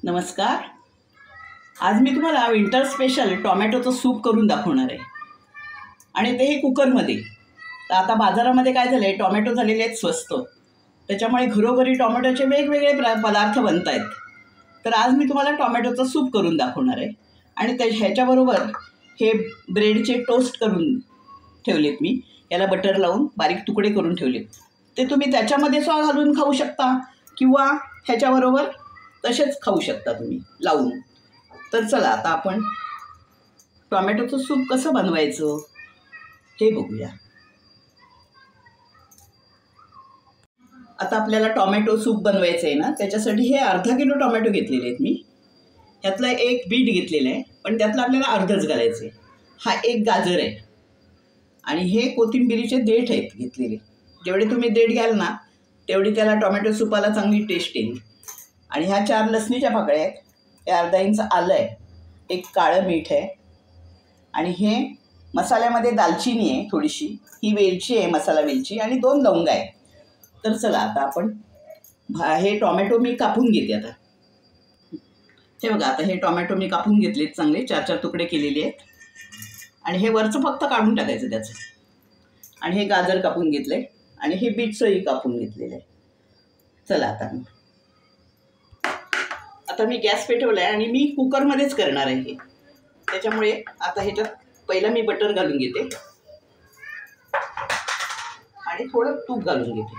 नमस्कार. आज मी तुम्हाला विंटर स्पेशल टोमॅटोचं सूप करून दाखवणार आहे आणि तेही कुकरमध्ये. तर आता बाजारामध्ये काय झालं आहे, टोमॅटो झालेले आहेत स्वस्त, त्याच्यामुळे घरोघरी टोमॅटोचे वेगवेगळे पदार्थ बनत आहेत. तर आज मी तुम्हाला टोमॅटोचं सूप करून दाखवणार आहे आणि ह्याच्याबरोबर हे ब्रेडचे टोस्ट करून ठेवलेत मी. याला बटर लावून बारीक तुकडे करून ठेवलेत. ते तुम्ही त्याच्यामध्ये घालून खाऊ शकता किंवा ह्याच्याबरोबर तसेच खाऊ शकता तुम्ही लावून. तर चला आता आपण टोमॅटोचं सूप कसं बनवायचं हे बघूया. आता आपल्याला टोमॅटो सूप बनवायचं आहे ना, त्याच्यासाठी हे अर्धा किलो टोमॅटो घेतलेले आहेत मी. ह्यातलं एक बीट घेतलेलं आहे, पण त्यातलं आपल्याला अर्धच घालायचं आहे. हा एक गाजर आहे आणि हे कोथिंबिरीचे देठ आहेत घेतलेले. जेवढे तुम्ही देठ घ्याल ना तेवढी त्याला टोमॅटो सूपाला चांगली टेस्ट येईल. आणि ह्या 4 लसणीच्या पाकळ्या आहेत, हे अर्धा इंच आलं आहे, एक काळं मीठ आहे आणि हे मसाल्यामध्ये दालचिनी आहे थोडीशी, ही वेलची आहे मसाला वेलची आणि 2 लवंगा आहे. तर चला आता आपण हे टोमॅटो मी कापून घेते. आता हे बघा, आता हे टोमॅटो मी कापून घेतलेत, चांगले 4-4 तुकडे केलेले आहेत आणि हे वरचं फक्त काढून टाकायचं त्याचं. आणि हे गाजर कापून घेतलं आहे आणि हे बीटचंही कापून घेतलेलं आहे. चला आता मी गॅस पेटवला आहे आणि मी कुकरमध्येच करणार आहे हे. त्याच्यामुळे आता ह्याच्यात पहिला मी बटर घालून घेते आणि थोडं तूप घालून घेते.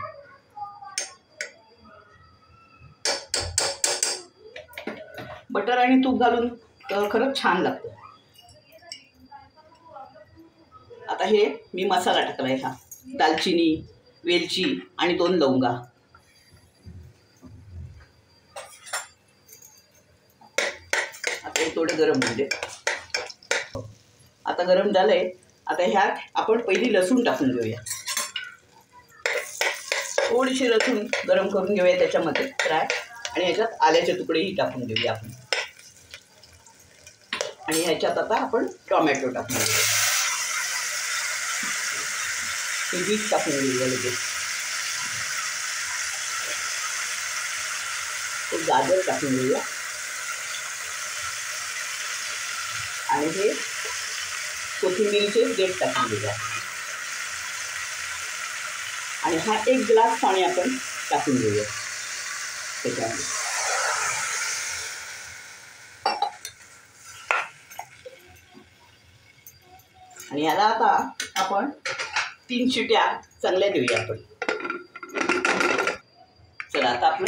बटर आणि तूप घालून खरंच छान लागतं. आता हे मी मसाला टाकला आहे, हा दालचिनी, वेलची आणि 2 लवंगा. आता हे थोडे गरम होऊ दे. आता गरम झालंय. आता ह्यात आपण पहिली लसूण टाकून घेऊया. थोडीशी लसूण गरम करून घेऊया त्याच्यामध्ये फ्राय. आणि ह्याच्यात आल्याचे तुकडेही टाकून घेऊया आपण. आणि ह्याच्यात आता आपण टोमॅटो टाकून घेऊया. हे बीट टाकून घेऊया लगेच. ते गाजर टाकून घेऊया आणि हे कोथिंबिरीचे देठ टाकून घेऊया. आणि हा 1 ग्लास पाणी आपण टाकून घेऊया त्याच्यामध्ये. आणि याला आता आपण 3 शिट्या चांगल्या देऊया आपण. चला आता आपलं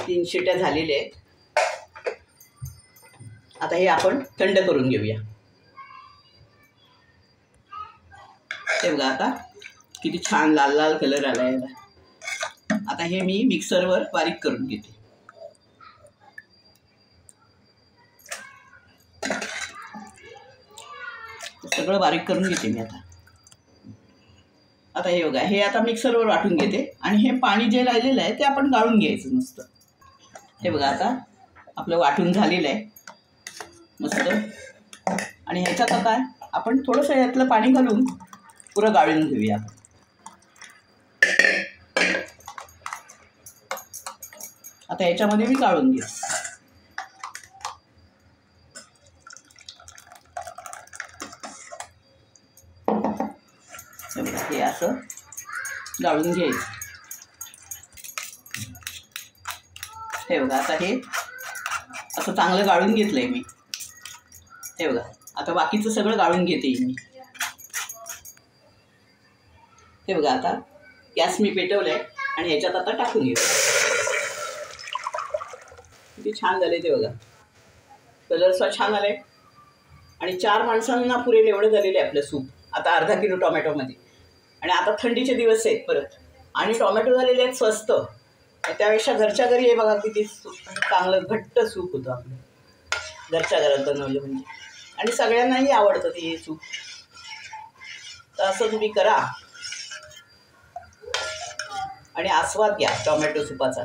3 शिट्या झालेल्या आहेत. आता हे आपण थंड करून घेऊया. हे बघा आता किती छान लाल लाल कलर आला आहे. आता हे मी मिक्सरवर बारीक करून घेते. सगळं बारीक करून घेते मी आता. आता हे बघा, हे आता मिक्सरवर वाटून घेते आणि हे पाणी जे राहिलेलं आहे ते आपण गाळून घ्यायचं नुसतं. हे बघा आता आपलं वाटून झालेलं आहे मस्त. आणि ह्याच्यात आता आपण थोडंसं ह्यातलं पाणी घालून पुरं गाळून घेऊया. आता ह्याच्यामध्ये मी गाळून घेऊ. हे असं गाळून घ्यायचं. हे बघा आता हे असं चांगलं गाळून घेतलंय मी. हे बघा आता बाकीचं सगळं गाळून घेते मी. हे बघा आता गॅस मी पेटवलाय आणि ह्याच्यात आता टाकून घेऊ. किती छान झाले ते बघा, कलर सुद्धा छान आलाय आणि 4 माणसांना पुरेल एवढं झालेलं आहे आपलं सूप. आता अर्धा किलो टोमॅटोमध्ये. आणि आता थंडीचे दिवस आहेत परत आणि टोमॅटो झालेले आहेत स्वस्त. त्यापेक्षा घरच्या घरी हे बघा किती चांगलं घट्ट सूप होतं आपलं, घरच्या घरात बनवलं म्हणजे. आणि सगळ्यांनाही आवडतं ते सूप. तर असं तुम्ही करा आणि आस्वाद घ्या टोमॅटो सूपाचा.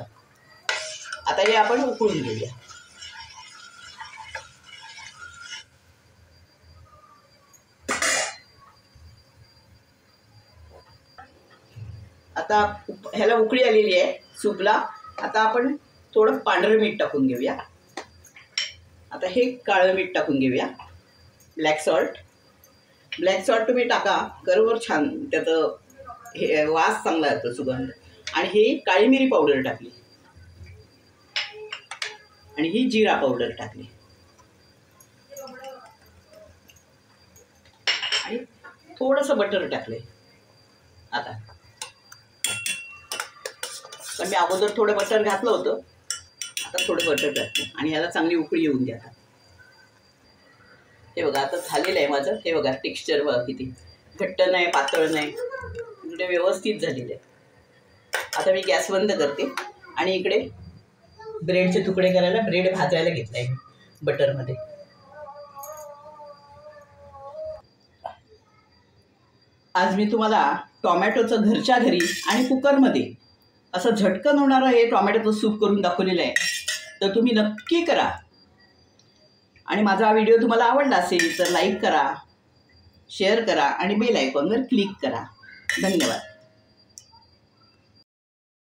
आता हे आपण उकळून घेऊया. आता ह्याला उकळी आलेली आहे सूपला. आता आपण थोडं पांढरं मीठ टाकून घेऊया. आता हे काळं मीठ टाकून घेऊया, ब्लॅक सॉल्ट. ब्लॅक सॉल्ट तुम्ही टाका, बरोबर छान त्याचं हे वास चांगला येतो, सुगंध. आणि ही काळी मिरी पावडर टाकली आणि ही जिरा पावडर टाकली आणि थोडंसं बटर टाकले. आता पण मी अगोदर थोडं बटर घातलं होतं, आता थोडं बटर टाकते आणि याला चांगली उकळी येऊन द्या. हे बघा आता झालेलं आहे माझं. हे बघा टेक्स्चर बघा किती घट्ट नाही, पातळ नाही, इकडे व्यवस्थित झालेलं आहे. आता मी गॅस बंद करते आणि इकडे ब्रेडचे तुकडे करायला ब्रेड भाजायला घेतला आहे बटरमध्ये. आज मी तुम्हाला टोमॅटोचं घरच्या घरी आणि कुकरमध्ये असं झटकन होणारं हे टोमॅटोचं सूप करून दाखवलेलं आहे. तर तुम्ही नक्की करा. आणि माझा व्हिडिओ तुम्हाला आवडला असेल तर लाईक करा, शेअर करा आणि बेल आयकॉनवर क्लिक करा. धन्यवाद.